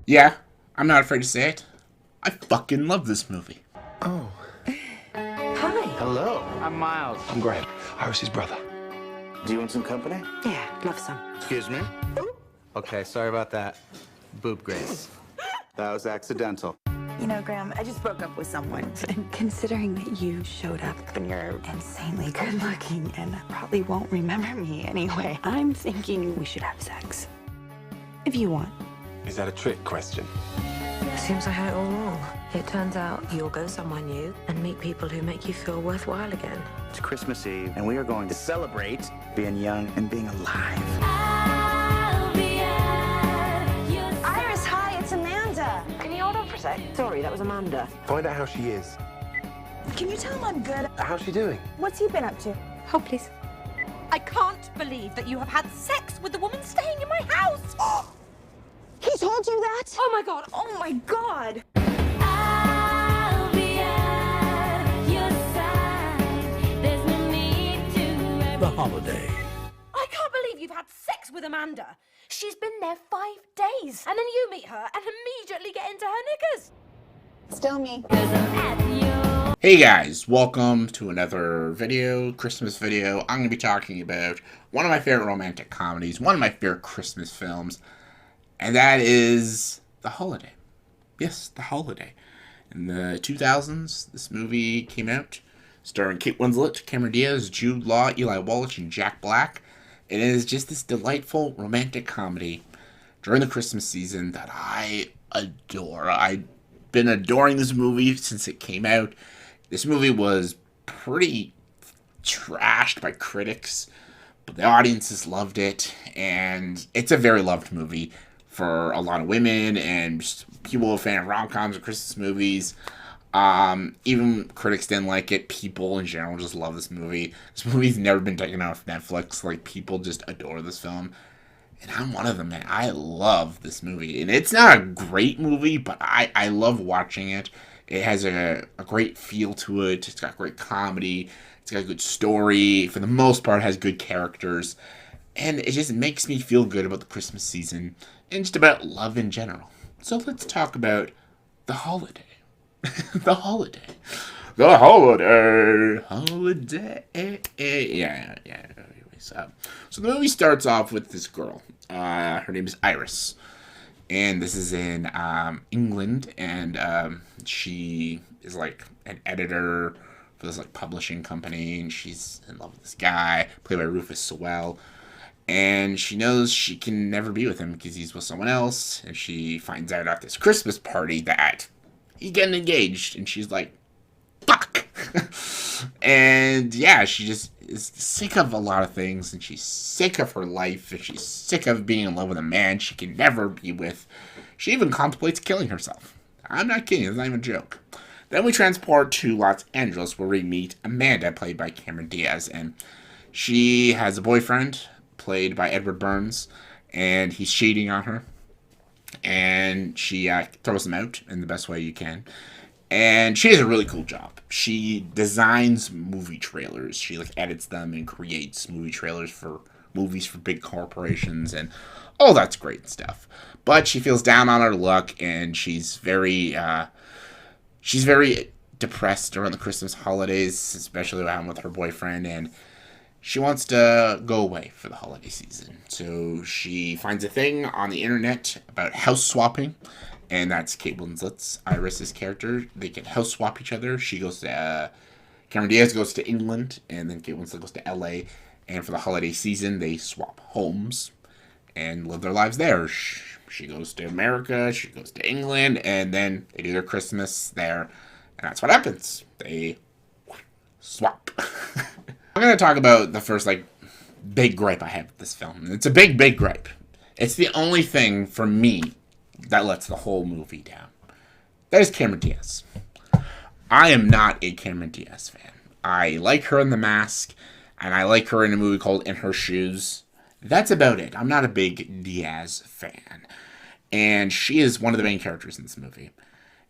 Yeah, I'm not afraid to say it. I fucking love this movie. Oh. Hi. Hello. I'm Miles. I'm Graham. Iris's brother. Do you want some company? Yeah, love some. Excuse me? Okay, sorry about that. Boob Grace. That was accidental. You know, Graham, I just broke up with someone. And considering that you showed up and you're insanely good looking and probably won't remember me anyway, I'm thinking we should have sex. If you want. Is that a trick question? Seems I had it all wrong. It turns out you'll go somewhere new and meet people who make you feel worthwhile again. It's Christmas Eve, and we are going to celebrate being young and being alive. Iris, hi, it's Amanda. Can you hold on for a sec? Sorry, that was Amanda. Find out how she is. Can you tell him I'm good? How's she doing? What's he been up to? Oh, please. I can't believe that you have had sex with the woman staying in my house. He told you that? Oh my god. Oh my god. The holiday. I can't believe you've had sex with Amanda. She's been there 5 days. And then you meet her and immediately get into her knickers. Still me. Hey guys, welcome to another video, Christmas video. I'm going to be talking about one of my favorite romantic comedies, one of my favorite Christmas films, and that is The Holiday. Yes, The Holiday. In the 2000s, this movie came out, starring Kate Winslet, Cameron Diaz, Jude Law, Eli Wallach, and Jack Black. It is just this delightful romantic comedy during the Christmas season that I adore. I've been adoring this movie since it came out. This movie was pretty trashed by critics, but the audiences loved it, and it's a very loved movie for a lot of women and just people who are fan of rom-coms and Christmas movies. Even critics didn't like it. People in general just love this movie. This movie's never been taken off Netflix. Like, people just adore this film. And I'm one of them, man. I love this movie. And it's not a great movie, but I love watching it. It has a great feel to it. It's got great comedy. It's got a good story. For the most part, it has good characters. And it just makes me feel good about the Christmas season and just about love in general. So let's talk about The Holiday. The Holiday. The Holiday. Holiday. Yeah. Anyways, so the movie starts off with this girl. Her name is Iris. And this is in England. And she is like an editor for this like publishing company. And she's in love with this guy, played by Rufus Sewell. And she knows she can never be with him because he's with someone else. And she finds out at this Christmas party that he's getting engaged. And she's like, fuck. And yeah, she just is sick of a lot of things. And she's sick of her life. And she's sick of being in love with a man she can never be with. She even contemplates killing herself. I'm not kidding. It's not even a joke. Then we transport to Los Angeles where we meet Amanda, played by Cameron Diaz. And she has a boyfriend played by Edward Burns, and he's cheating on her, and she throws him out in the best way you can. And she has a really cool job. She designs movie trailers. She like edits them and creates movie trailers for movies for big corporations, and all that's great stuff. But she feels down on her luck, and she's very depressed around the Christmas holidays, especially around with her boyfriend, and she wants to go away for the holiday season. So she finds a thing on the internet about house swapping. And that's Kate Winslet's, Iris's character. They can house swap each other. She goes to, Cameron Diaz goes to England. And then Kate Winslet goes to LA. And for the holiday season, they swap homes and live their lives there. She goes to America. She goes to England. And then they do their Christmas there. And that's what happens. They swap. I'm going to talk about the first, big gripe I have with this film. It's a big, big gripe. It's the only thing, for me, that lets the whole movie down. That is Cameron Diaz. I am not a Cameron Diaz fan. I like her in The Mask, and I like her in a movie called In Her Shoes. That's about it. I'm not a big Diaz fan. And she is one of the main characters in this movie.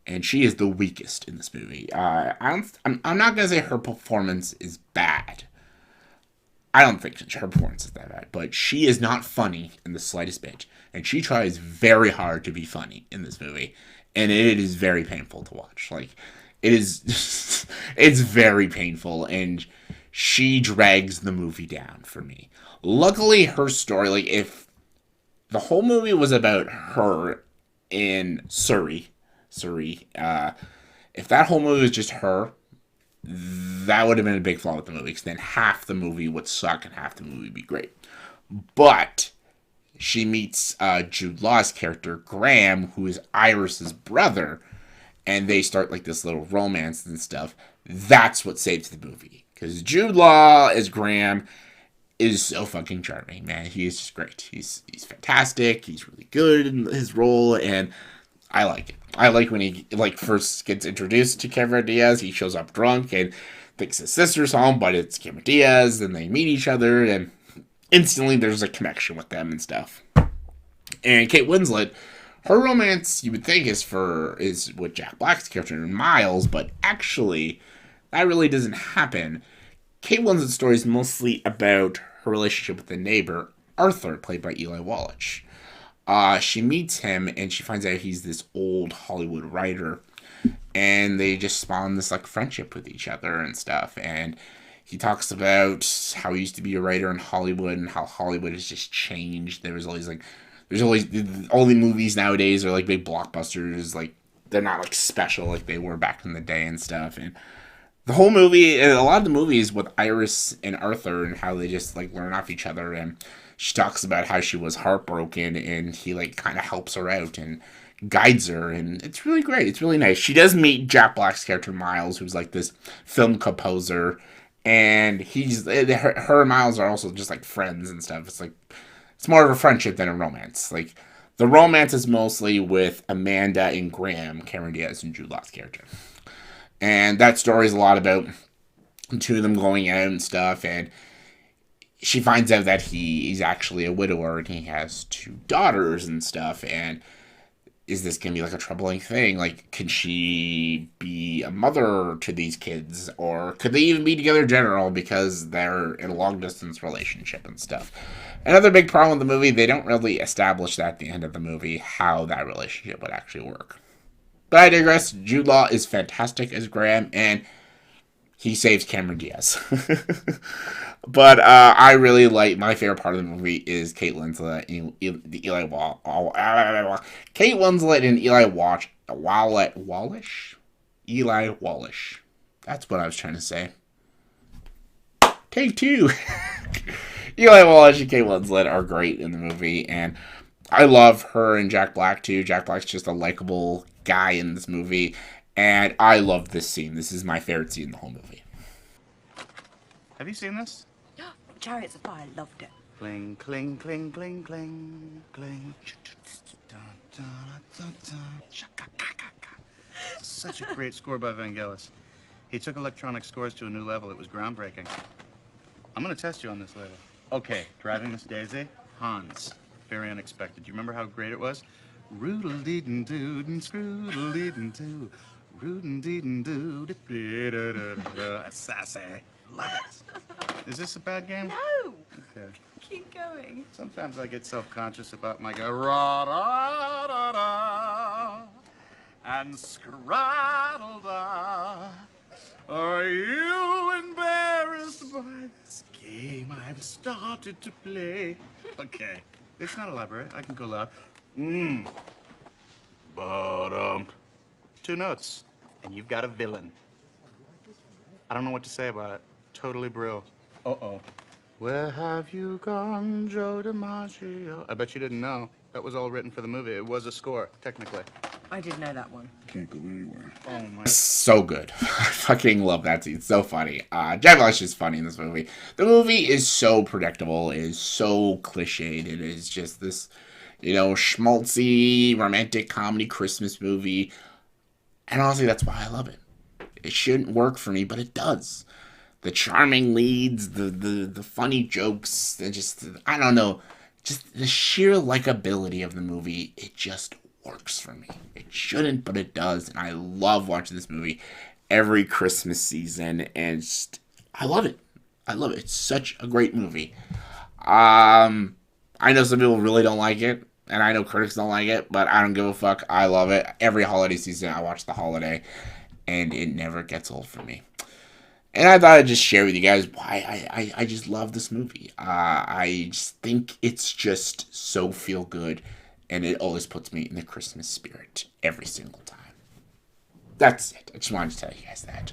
And she is the weakest in this movie. I'm not going to say her performance is bad. I don't think her performance is that bad, but she is not funny in the slightest bit. And she tries very hard to be funny in this movie. And it is very painful to watch. Like, it is, it's very painful. And she drags the movie down for me. Luckily, her story, like, if the whole movie was about her in Surrey, if that whole movie was just her, that would have been a big flaw with the movie, because then half the movie would suck and half the movie would be great. But she meets Jude Law's character, Graham, who is Iris's brother, and they start like this little romance and stuff. That's what saves the movie, because Jude Law as Graham is so fucking charming, man. He is just great. He's fantastic. He's really good in his role, and I like it. I like when he first gets introduced to Cameron Diaz. He shows up drunk and thinks his sister's home, but it's Cameron Diaz. Then they meet each other, and instantly there's a connection with them and stuff. And Kate Winslet, her romance you would think is with Jack Black's character Miles, but actually that really doesn't happen. Kate Winslet's story is mostly about her relationship with the neighbor Arthur, played by Eli Wallach. She meets him and she finds out he's this old Hollywood writer, and they just spawn this like friendship with each other and stuff. And he talks about how he used to be a writer in Hollywood and how Hollywood has just changed. There's always all the movies nowadays are like big blockbusters, like they're not like special like they were back in the day and stuff. And the whole movie, a lot of the movies with Iris and Arthur and how they just like learn off each other, and she talks about how she was heartbroken and he like kind of helps her out and guides her, and it's really great. It's really nice. She does meet Jack Black's character Miles, who's like this film composer, and her and Miles are also just like friends and stuff. It's more of a friendship than a romance. Like, the romance is mostly with Amanda and Graham, Cameron Diaz and Jude Law's character. And that story is a lot about the two of them going out and stuff, and she finds out that he's actually a widower and he has 2 daughters and stuff, and is this going to be like a troubling thing? Like, can she be a mother to these kids, or could they even be together in general because they're in a long-distance relationship and stuff? Another big problem with the movie, they don't really establish that at the end of the movie, how that relationship would actually work. But I digress. Jude Law is fantastic as Graham, and he saves Cameron Diaz. But I really like, my favorite part of the movie is Kate Winslet and Eli Wallach. Kate Winslet and Eli Wallach. That's what I was trying to say. Take 2. Eli Wallach and Kate Winslet are great in the movie, and I love her and Jack Black too. Jack Black's just a likable guy in this movie, and I love this scene. This is my favorite scene in the whole movie. Have you seen this? Chariots of Fire, loved it. Cling, cling, cling, cling, cling, cling. Such a great score by Vangelis. He took electronic scores to a new level. It was groundbreaking. I'm gonna test you on this later. Okay, Driving Miss Daisy, Hans. Very unexpected. Do you remember how great it was? Roodle-dee-doo, scroodle-dee-doo, roodle-dee-doo, sassy. Love it. Is this a bad game? No! Okay. Keep going. Sometimes I get self-conscious about my go ra-da-da-da and scraddle-da. Are you embarrassed by this game I've started to play? Okay. It's not elaborate. I can go loud. But 2 notes, and you've got a villain. I don't know what to say about it. Totally brill. Uh-oh. Where have you gone, Joe DiMaggio? I bet you didn't know. That was all written for the movie. It was a score, technically. I did know that one. Can't go anywhere. Oh, my... So good. I fucking love that scene. It's so funny. Jack Black is funny in this movie. The movie is so predictable. It is so cliched. It is just this, schmaltzy, romantic comedy Christmas movie. And honestly, that's why I love it. It shouldn't work for me, but it does. The charming leads, the funny jokes, I don't know, just the sheer likability of the movie, it just works for me. It shouldn't, but it does, and I love watching this movie every Christmas season, and I love it. I love it. It's such a great movie. I know some people really don't like it, and I know critics don't like it, but I don't give a fuck. I love it. Every holiday season, I watch The Holiday, and it never gets old for me. And I thought I'd just share with you guys why I just love this movie. I just think it's just so feel good, and it always puts me in the Christmas spirit every single time. That's it. I just wanted to tell you guys that.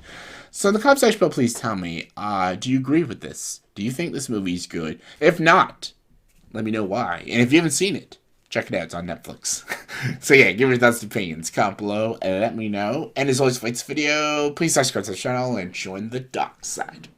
So in the comment section below, please tell me, do you agree with this? Do you think this movie is good? If not, let me know why. And if you haven't seen it, check it out. It's on Netflix. So yeah, give your thoughts and opinions. Comment below and let me know. And as always, for this video, please subscribe to the channel and join the dark side.